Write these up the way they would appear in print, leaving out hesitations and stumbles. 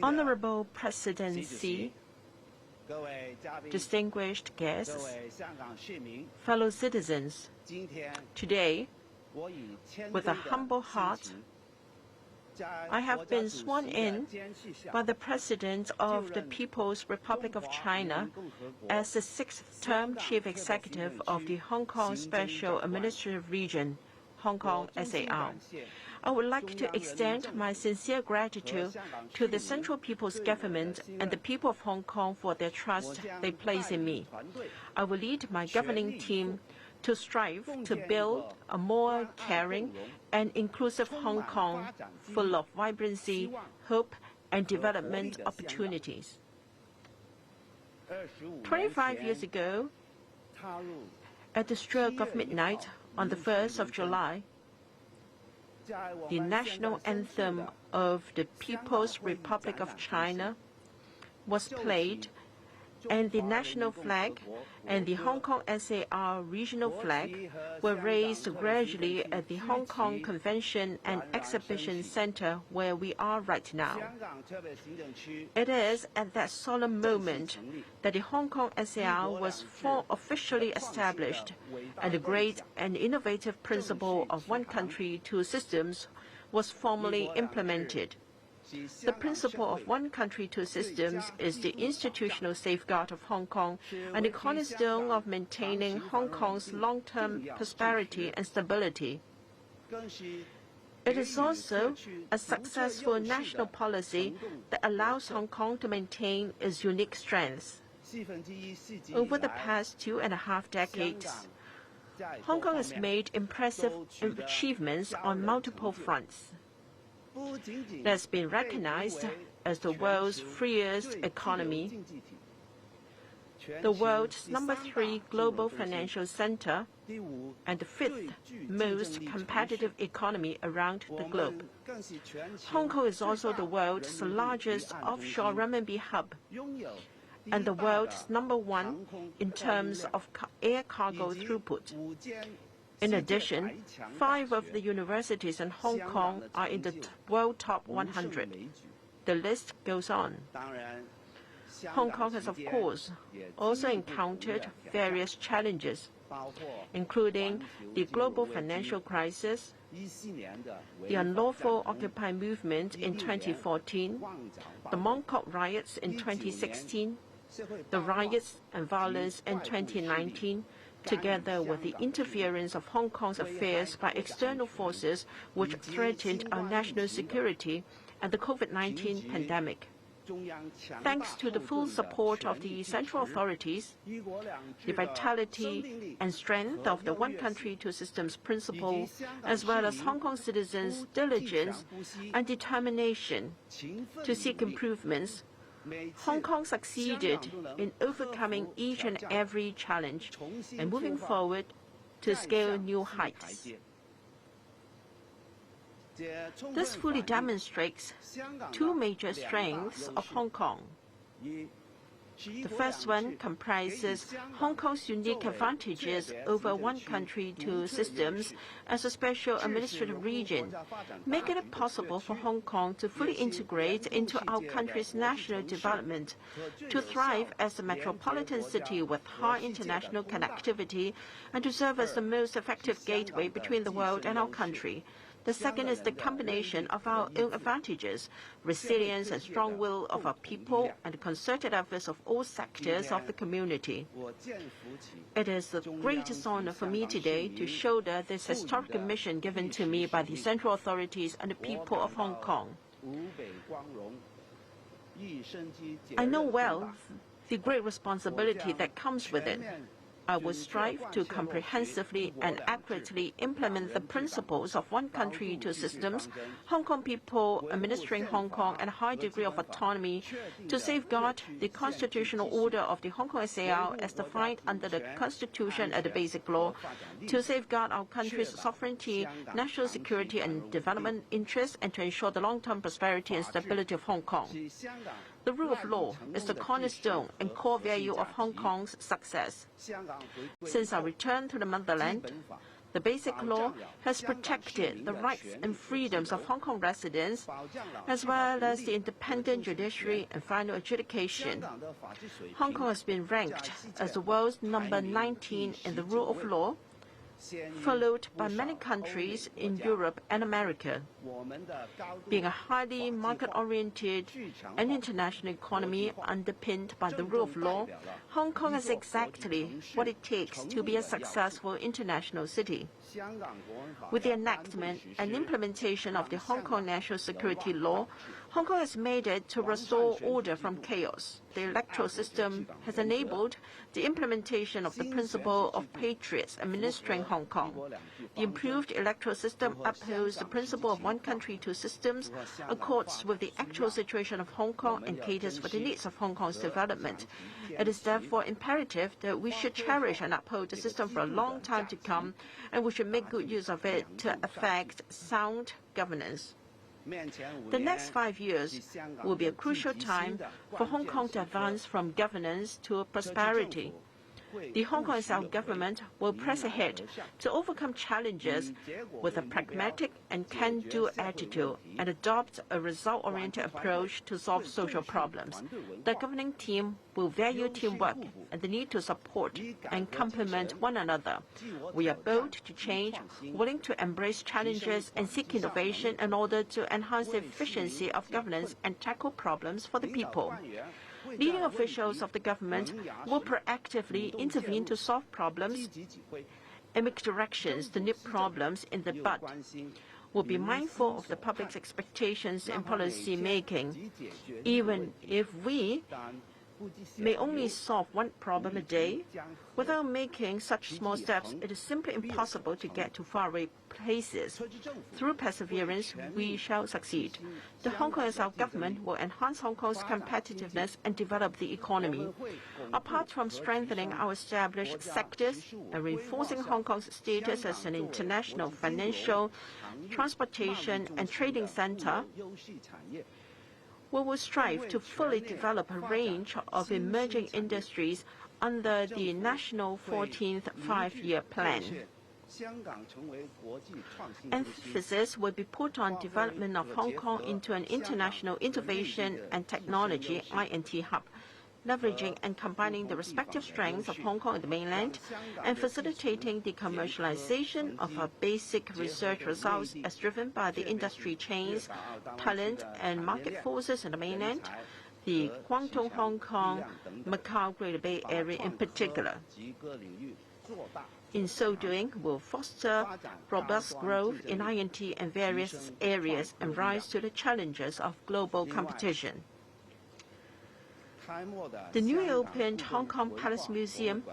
Honorable Presidency, distinguished guests, fellow citizens, today, with a humble heart, I have been sworn in by the President of the People's Republic of China as the sixth-term Chief Executive of the Hong Kong Special Administrative Region, Hong Kong SAR. I would like to extend my sincere gratitude to the Central People's Government and the people of Hong Kong for their trust they place in me. I will lead my governing team to strive to build a more caring and inclusive Hong Kong full of vibrancy, hope, and development opportunities. 25 years ago, at the stroke of midnight on the 1st of July, the national anthem of the People's Republic of China was played, and the national flag and the Hong Kong SAR regional flag were raised gradually at the Hong Kong Convention and Exhibition Center where we are right now. It is at that solemn moment that the Hong Kong SAR was officially established, and the great and innovative principle of one country, two systems was formally implemented. The principle of one country, two systems is the institutional safeguard of Hong Kong and the cornerstone of maintaining Hong Kong's long-term prosperity and stability. It is also a successful national policy that allows Hong Kong to maintain its unique strengths. Over the past 2.5 decades, Hong Kong has made impressive achievements on multiple fronts. It has been recognized as the world's freest economy, the world's #3 global financial center, and the 5th most competitive economy around the globe. Hong Kong is also the world's largest offshore renminbi hub and the world's #1 in terms of air cargo throughput. In addition, 5 of the universities in Hong Kong are in the world top 100. The list goes on. Hong Kong has, of course, also encountered various challenges, including the global financial crisis, the unlawful Occupy movement in 2014, the Mong Kok riots in 2016, the riots and violence in 2019, together with the interference of Hong Kong's affairs by external forces which threatened our national security, and the COVID-19 pandemic. Thanks to the full support of the central authorities, the vitality and strength of the one country, two systems principle, as well as Hong Kong citizens' diligence and determination to seek improvements, Hong Kong succeeded in overcoming each and every challenge and moving forward to scale new heights. This fully demonstrates 2 major strengths of Hong Kong. The first one comprises Hong Kong's unique advantages over one country, two systems as a special administrative region, making it possible for Hong Kong to fully integrate into our country's national development, to thrive as a metropolitan city with high international connectivity, and to serve as the most effective gateway between the world and our country. The second is the combination of our own advantages, resilience and strong will of our people, and the concerted efforts of all sectors of the community. It is the greatest honor for me today to shoulder this historic mission given to me by the central authorities and the people of Hong Kong. I know well the great responsibility that comes with it. I will strive to comprehensively and accurately implement the principles of one country, two systems, Hong Kong people administering Hong Kong, and a high degree of autonomy to safeguard the constitutional order of the Hong Kong SAR as defined under the Constitution and the Basic Law, to safeguard our country's sovereignty, national security and development interests, and to ensure the long-term prosperity and stability of Hong Kong. The rule of law is the cornerstone and core value of Hong Kong's success. Since our return to the motherland, The Basic Law has protected the rights and freedoms of Hong Kong residents, as well as the independent judiciary and final adjudication. Hong Kong has been ranked as the world's number 19 in the rule of law, followed by many countries in Europe and America. Being a highly market-oriented and international economy underpinned by the rule of law, Hong Kong has exactly what it takes to be a successful international city. With the enactment and implementation of the Hong Kong National Security Law, Hong Kong has made it to restore order from chaos. The electoral system has enabled the implementation of the principle of patriots administering Hong Kong. The improved electoral system upholds the principle of one country, two systems, accords with the actual situation of Hong Kong, and caters for the needs of Hong Kong's development. It is therefore imperative that we should cherish and uphold the system for a long time to come, and we should make good use of it to effect sound governance. The next 5 years will be a crucial time for Hong Kong to advance from governance to prosperity. The Hong Kong self-government will press ahead to overcome challenges with a pragmatic and can-do attitude and adopt a result-oriented approach to solve social problems. The governing team will value teamwork and the need to support and complement one another. We are bold to change, willing to embrace challenges and seek innovation in order to enhance the efficiency of governance and tackle problems for the people. Leading officials of the government will proactively intervene to solve problems and make directions to nip problems in the bud. We'll be mindful of the public's expectations in policy making. Even if we may only solve one problem a day, without making such small steps, it is simply impossible to get to faraway places. Through perseverance, we shall succeed. The Hong Kong self-government will enhance Hong Kong's competitiveness and develop the economy. Apart from strengthening our established sectors and reinforcing Hong Kong's status as an international financial, transportation, and trading center, we will strive to fully develop a range of emerging industries under the National 14th Five-Year Plan. Emphasis will be put on development of Hong Kong into an international innovation and technology (INT) hub, leveraging and combining the respective strengths of Hong Kong and the mainland, and facilitating the commercialization of our basic research results as driven by the industry chains, talent, and market forces in the mainland, the Guangdong, Hong Kong, Macau, Greater Bay Area in particular. In so doing, we'll foster robust growth in INT and various areas and rise to the challenges of global competition. The newly opened Hong Kong Palace Museum,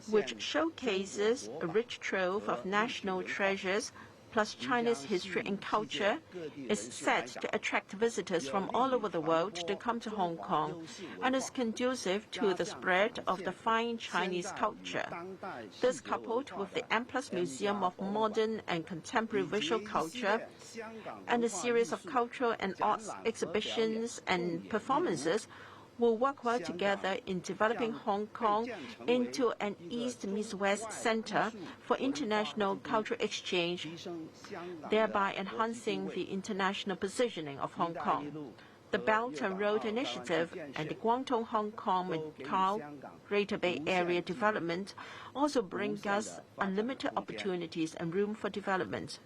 which showcases a rich trove of national treasures plus China's history and culture, is set to attract visitors from all over the world to come to Hong Kong and is conducive to the spread of the fine Chinese culture. This, coupled with the M+ Museum of Modern and Contemporary Visual Culture and a series of cultural and arts exhibitions and performances, will work well together in developing Hong Kong into an East-West center for international cultural exchange, thereby enhancing the international positioning of Hong Kong. The Belt and Road Initiative and the Guangdong, Hong Kong, Macau, Greater Bay Area development also bring us unlimited opportunities and room for development.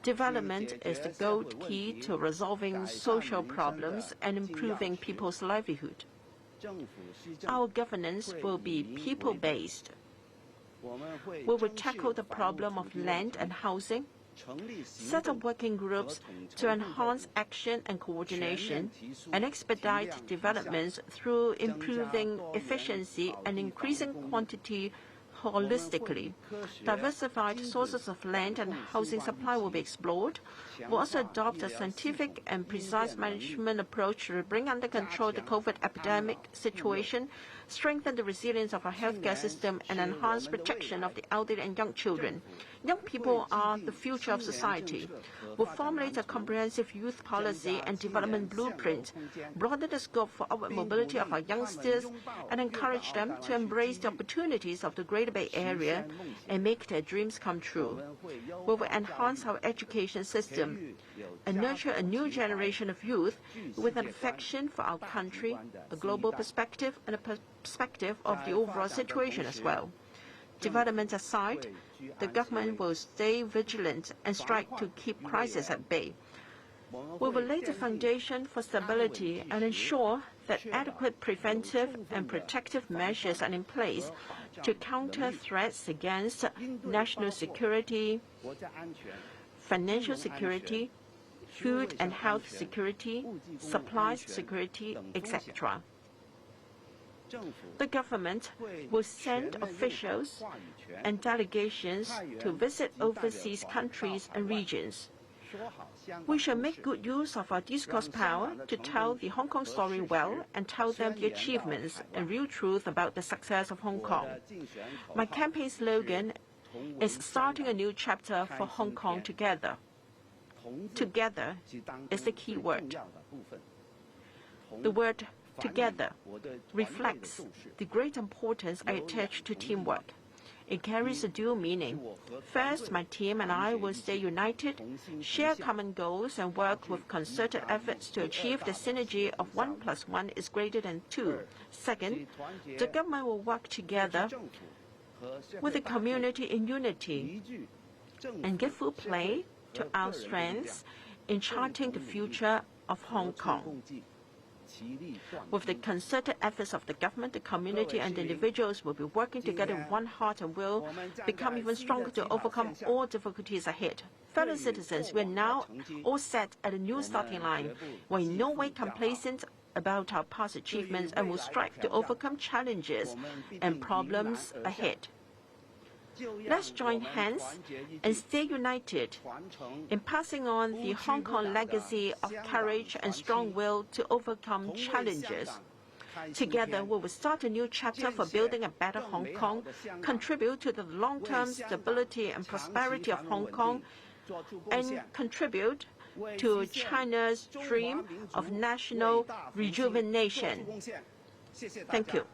Development is the gold key to resolving social problems and improving people's livelihood. Our governance will be people-based. We will tackle the problem of land and housing, set up working groups to enhance action and coordination, and expedite developments through improving efficiency and increasing quantity holistically. Diversified sources of land and housing supply will be explored. We'll also adopt a scientific and precise management approach to bring under control the COVID epidemic situation, strengthen the resilience of our healthcare system, and enhance protection of the elderly and young children. Young people are the future of society. We'll formulate a comprehensive youth policy and development blueprint, broaden the scope for upward mobility of our youngsters, and encourage them to embrace the opportunities of the Greater Bay Area and make their dreams come true. We will enhance our education system and nurture a new generation of youth with an affection for our country, a global perspective, and a perspective of the overall situation as well. Development aside, the government will stay vigilant and strike to keep crisis at bay. We will lay the foundation for stability and ensure that adequate preventive and protective measures are in place to counter threats against national security, financial security, food and health security, supplies security, etc. The government will send officials and delegations to visit overseas countries and regions. We shall make good use of our discourse power to tell the Hong Kong story well and tell them the achievements and real truth about the success of Hong Kong. My campaign slogan is starting a new chapter for Hong Kong together. Together is the key word. The word together reflects the great importance I attach to teamwork. It carries a dual meaning. First, my team and I will stay united, share common goals, and work with concerted efforts to achieve the synergy of 1 + 1 is greater than 2. Second, the government will work together with the community in unity and give full play to our strengths in charting the future of Hong Kong. With the concerted efforts of the government, the community, and the individuals will be working together with one heart and will become even stronger to overcome all difficulties ahead. Fellow citizens, we are now all set at a new starting line. We're in no way complacent about our past achievements and will strive to overcome challenges and problems ahead. Let's join hands and stay united in passing on the Hong Kong legacy of courage and strong will to overcome challenges. Together, we will start a new chapter for building a better Hong Kong, contribute to the long-term stability and prosperity of Hong Kong, and contribute to China's dream of national rejuvenation. Thank you.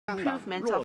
improvement of